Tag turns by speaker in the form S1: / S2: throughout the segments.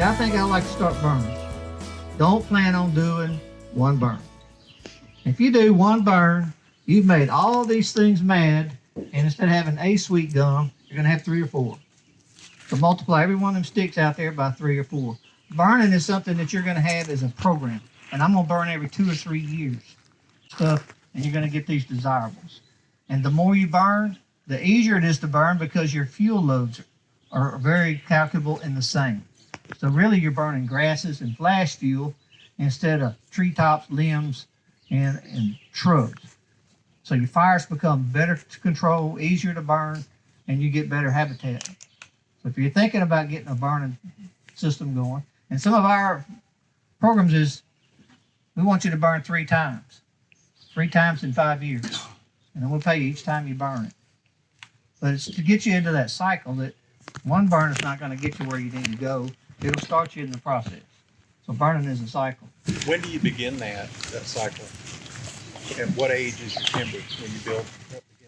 S1: I think I like to start burning. Don't plan on doing one burn. If you do one burn, you've made all these things mad, and instead of having a sweet gum, you're gonna have 3 or 4. So multiply every one of them sticks out there by 3 or 4. Burning is something that you're gonna have as a program. And I'm gonna burn every 2 or 3 years stuff, and you're gonna get these desirables. And the more you burn, the easier it is to burn because your fuel loads are very calculable and the same. So really you're burning grasses and flash fuel instead of treetops, limbs, and shrubs. So your fires become better to control, easier to burn, and you get better habitat. So if you're thinking about getting a burning system going, and some of our programs is, we want you to burn 3 times. 3 times in 5 years. And then we'll pay you each time you burn it. But it's to get you into that cycle that one burn is not going to get you where you need to go. It'll start you in the process. So burning is a cycle.
S2: When do you begin that cycle? At what age is your timber when you build?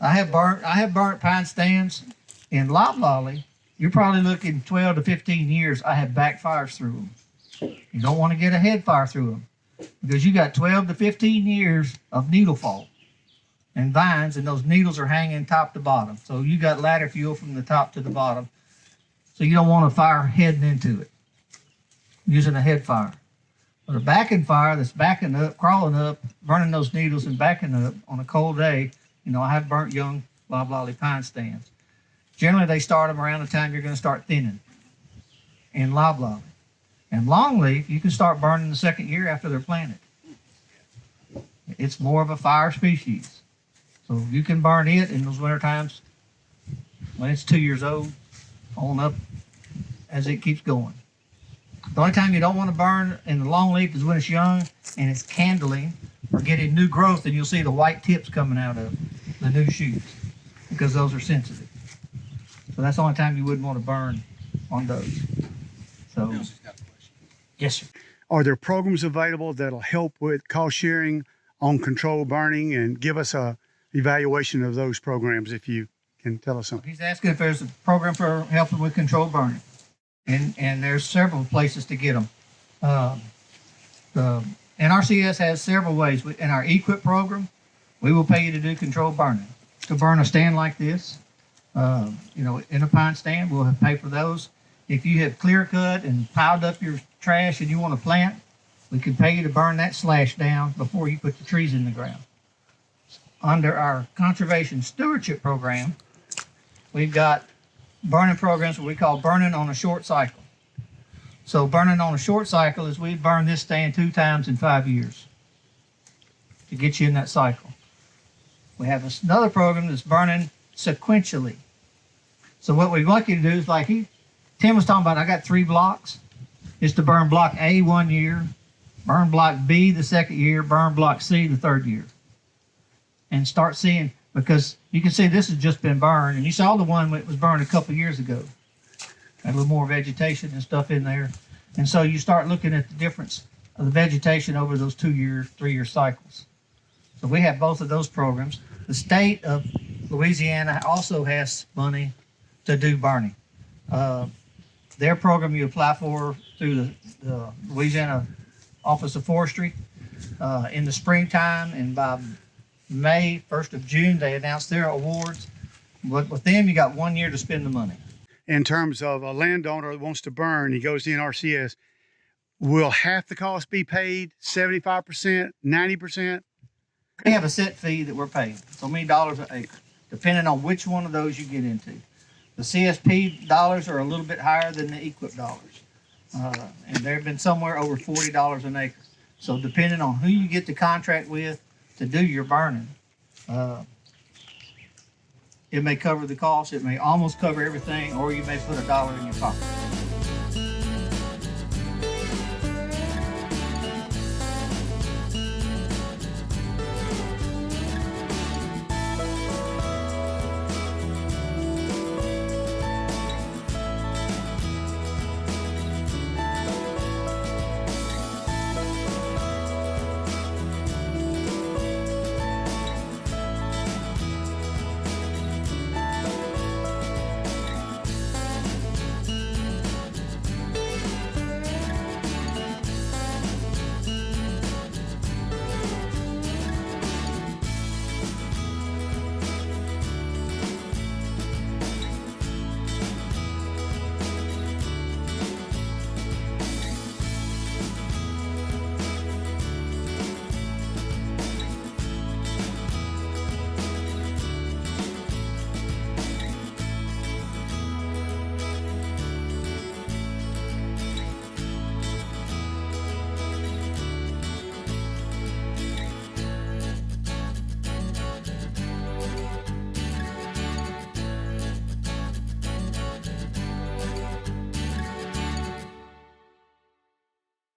S1: I have burnt pine stands in loblolly. You're probably looking 12 to 15 years. I have backfires through them. You don't want to get a head fire through them because you got 12 to 15 years of needle fall and vines, and those needles are hanging top to bottom. So you got ladder fuel from the top to the bottom. So you don't want a fire heading into it using a head fire. But a backing fire that's backing up, crawling up, burning those needles and backing up on a cold day, you know, I have burnt young loblolly pine stands. Generally, they start them around the time you're going to start thinning in loblolly. And longleaf, you can start burning the 2nd year after they're planted. It's more of a fire species. So you can burn it in those winter times when it's 2 years old, on up as it keeps going. The only time you don't want to burn in the longleaf is when it's young and it's candling or getting new growth, and you'll see the white tips coming out of the new shoots because those are sensitive. So that's the only time you wouldn't want to burn on those. So, yes, sir.
S3: Are there programs available that'll help with cost sharing on controlled burning, and give us a evaluation of those programs if you can tell us something?
S1: He's asking if there's a program for helping with controlled burning. And there's several places to get them. The NRCS has several ways. In our EQIP program, we will pay you to do controlled burning. To burn a stand like this, you know, in a pine stand, we'll pay for those. If you have clear cut and piled up your trash and you want to plant, we can pay you to burn that slash down before you put the trees in the ground. Under our conservation stewardship program, we've got burning programs what we call burning on a short cycle. So burning on a short cycle is we burn this stand 2 times in 5 years to get you in that cycle. We have another program that's burning sequentially. So what we'd like you to do is like Tim was talking about, I got 3 blocks, is to burn block A 1 year, burn block B the 2nd year, burn block C the 3rd year. And start seeing, because you can see this has just been burned, and you saw the one that was burned a couple years ago. Had a little more vegetation and stuff in there. And so you start looking at the difference of the vegetation over those 2-year, 3-year cycles. So we have both of those programs. The state of Louisiana also has money to do burning. Their program you apply for through the Louisiana Office of Forestry in the springtime, and by May, 1st of June, they announced their awards. But with them, you got 1 year to spend the money.
S3: In terms of a landowner that wants to burn, he goes to NRCS, will half the cost be paid, 75%, 90%?
S1: We have a set fee that we're paying, so many dollars an acre, depending on which one of those you get into. The CSP dollars are a little bit higher than the EQIP dollars. And they've been somewhere over $40 an acre. So depending on who you get the contract with to do your burning, it may cover the cost, it may almost cover everything, or you may put $1 in your pocket.